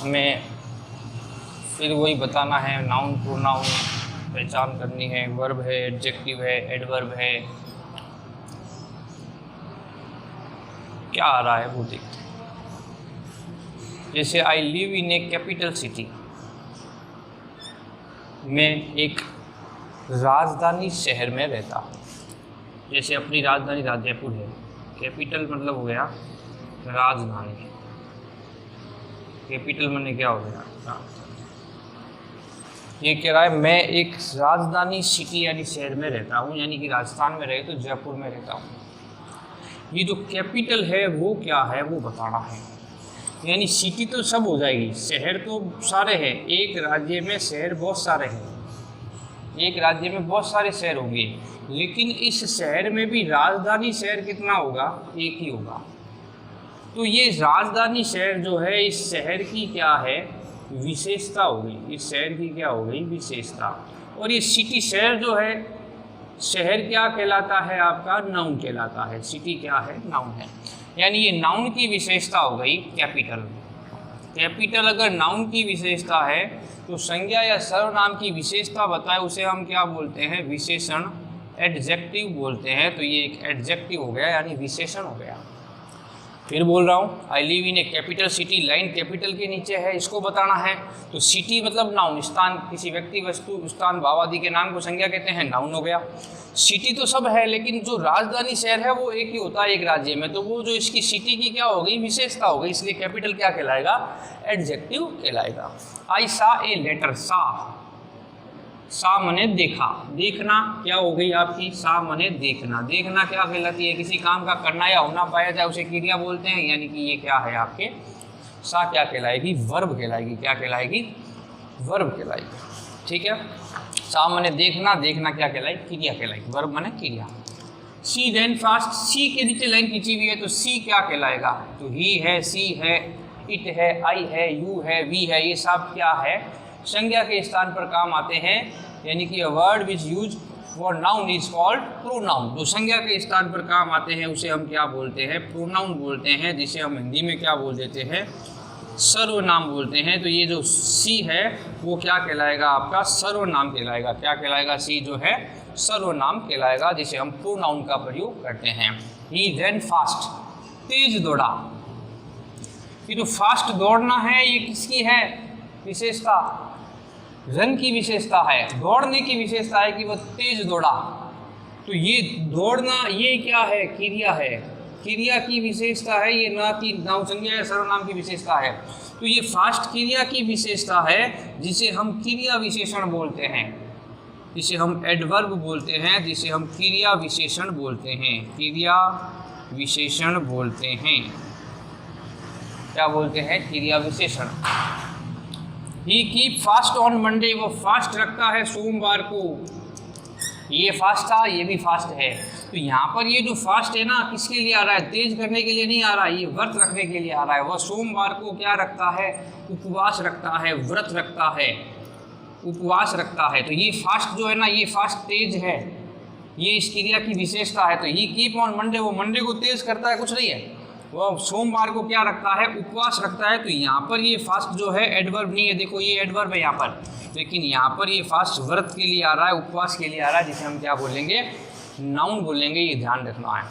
हमें फिर वही बताना है, नाउन प्रोनाउन पहचान करनी है, वर्ब है, एडजेक्टिव है, एडवर्ब है, क्या आ रहा है वो देखते हैं। जैसे I live in A capital city, मैं एक राजधानी शहर में रहता हूँ। जैसे अपनी राजधानी जयपुर है, कैपिटल मतलब हो गया राजधानी, कैपिटल माने क्या हो गया राजधानी। ये कह रहा है मैं एक राजधानी सिटी यानी शहर में रहता हूँ, यानी कि राजस्थान में रहे तो जयपुर में रहता हूँ। ये जो कैपिटल है वो क्या है वो बताना है, यानी सिटी तो सब हो जाएगी, शहर तो सारे हैं, एक राज्य में शहर बहुत सारे हैं, एक राज्य में बहुत सारे शहर होंगे, लेकिन इस शहर में भी राजधानी शहर कितना होगा, एक ही होगा। तो ये राजधानी शहर जो है, इस शहर की क्या है विशेषता होगी, इस शहर की क्या हो गई विशेषता। और ये सिटी शहर जो है, शहर क्या कहलाता है आपका, नाउन कहलाता है। सिटी क्या है, नाउन है, यानी ये नाउन की विशेषता हो गई कैपिटल। कैपिटल अगर नाउन की विशेषता है तो संज्ञा या सर्वनाम की विशेषता बताए उसे हम क्या बोलते हैं, विशेषण, एडजेक्टिव बोलते हैं। तो ये एक एडजेक्टिव हो गया यानी विशेषण हो गया। फिर बोल रहा हूँ I live in A capital city, line capital के नीचे है, इसको बताना है। तो सिटी मतलब नाउन, स्थान, किसी व्यक्ति, वस्तु, स्थान, भाव आदि के नाम को संज्ञा कहते हैं, नाउन हो गया। सिटी तो सब है, लेकिन जो राजधानी शहर है वो एक ही होता है एक राज्य में, तो वो जो इसकी सिटी की क्या हो गई विशेषता हो गई, इसलिए कैपिटल क्या कहलाएगा, एडजेक्टिव कहलाएगा। आई सा ए लेटर, सा मने देखा, देखना क्या हो गई आपकी, सा मने देखना। देखना क्या कहलाती है, किसी काम का करना या होना पाया जाए उसे क्रिया बोलते हैं, यानी कि ये क्या है आपके, सा क्या कहलाएगी, वर्ब कहलाएगी। क्या कहलाएगी, वर्ब कहलाएगी। ठीक है, सा मने देखना, देखना क्या कहलाएगी, क्रिया कहलाएगी, वर्ब मने क्रिया। सी देन फास्ट, सी के नीचे लाइन खींची हुई है तो सी क्या कहलाएगा, तो ही है, सी है, इट है, आई है, यू है, वी है, ये सब क्या है, संज्ञा के स्थान पर काम आते हैं, यानी कि a word which use for noun is called pronoun. जो संज्ञा के स्थान पर काम आते हैं उसे हम क्या बोलते हैं, प्रोनाउन बोलते हैं, जिसे हम हिंदी में क्या बोल देते हैं, सर्वनाम बोलते हैं। तो ये जो सी है वो क्या कहलाएगा आपका, सर्वनाम कहलाएगा। क्या कहलाएगा, सी जो है सर्वनाम कहलाएगा, जिसे हम प्रोनाउन का प्रयोग करते हैं। ही रन फास्ट, तेज दौड़ा। ये जो फास्ट दौड़ना है ये किसकी है विशेषता, रन की विशेषता है, दौड़ने की विशेषता है कि वह तेज दौड़ा। तो ये दौड़ना ये क्या है, क्रिया है, क्रिया की विशेषता है, ये ना कि नाउन संज्ञा या सर्वनाम की विशेषता है। तो ये फास्ट क्रिया की विशेषता है, जिसे हम क्रिया विशेषण बोलते हैं, जिसे हम एडवर्ब बोलते हैं, जिसे हम क्रिया विशेषण बोलते हैं, क्रिया विशेषण बोलते हैं। क्या बोलते हैं, क्रिया विशेषण। ही कीप फास्ट ऑन मंडे, वो फास्ट रखता है सोमवार को। ये फास्ट था, ये भी फास्ट है। तो यहाँ पर ये जो फास्ट है ना किसके लिए आ रहा है, तेज करने के लिए नहीं आ रहा है, ये व्रत रखने के लिए आ रहा है। वह सोमवार को क्या रखता है, उपवास रखता है, व्रत रखता है, उपवास रखता है। तो ये फास्ट जो है ना, ये फास्ट तेज है, ये इस क्रिया की विशेषता है। तो ही कीप ऑन मंडे, वो मंडे को तेज करता है, कुछ नहीं है, वह सोमवार को क्या रखता है, उपवास रखता है। तो यहाँ पर ये फास्ट जो है एडवर्ब नहीं है, देखो ये एडवर्ब है यहाँ पर, लेकिन यहाँ पर ये फास्ट व्रत के लिए आ रहा है, उपवास के लिए आ रहा है, जिसे हम क्या बोलेंगे, नाउन बोलेंगे। ये ध्यान रखना है,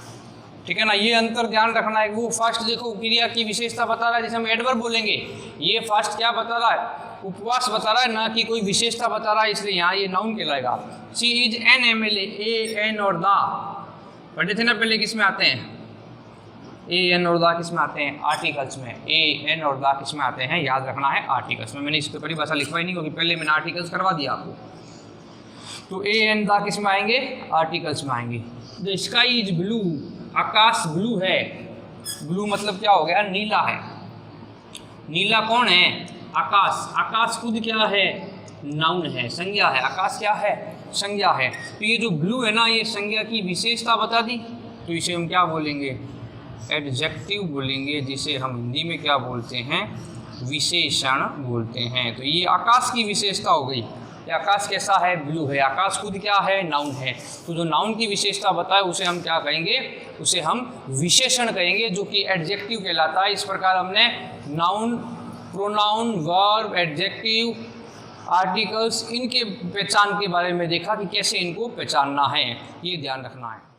ठीक है ना, ये अंतर ध्यान रखना है। वो फास्ट देखो क्रिया की विशेषता बता रहा है, जिसे हम एडवर्ब बोलेंगे। ये फास्ट क्या बता रहा है, उपवास बता रहा है, ना कि कोई विशेषता बता रहा है, इसलिए यहाँ ये नाउन कहलाएगा। She is an MLA, a n और दा पढ़े थे ना पहले, किस में आते हैं, ए एन और दा किस में आते हैं, आर्टिकल्स में। ए एन और दा किस में आते हैं, याद रखना है आर्टिकल्स में। मैंने इस पर बड़ी भाषा लिखवाई नहीं, क्योंकि पहले मैंने आर्टिकल्स करवा दिया आपको। तो ए एन दा किस में आएंगे, आर्टिकल्स में आएंगे। The sky is blue, Akash blue है। ब्लू मतलब क्या हो गया, नीला है। नीला कौन है, आकाश। आकाश खुद क्या है, नाउन है, संज्ञा है। आकाश क्या है, संज्ञा है। तो ये जो ब्लू है ना, ये संज्ञा की विशेषता बता दी, तो इसे हम क्या बोलेंगे, एडजेक्टिव बोलेंगे, जिसे हम हिंदी में क्या बोलते हैं, विशेषण बोलते हैं। तो ये आकाश की विशेषता हो गई। ये आकाश कैसा है, ब्लू है। आकाश खुद क्या है, नाउन है। तो जो नाउन की विशेषता बताए उसे हम क्या कहेंगे, उसे हम विशेषण कहेंगे, जो कि एडजेक्टिव कहलाता है। इस प्रकार हमने noun pronoun, verb, adjective, articles, इनके पहचान के बारे में देखा कि कैसे इनको पहचानना है, ये ध्यान रखना है।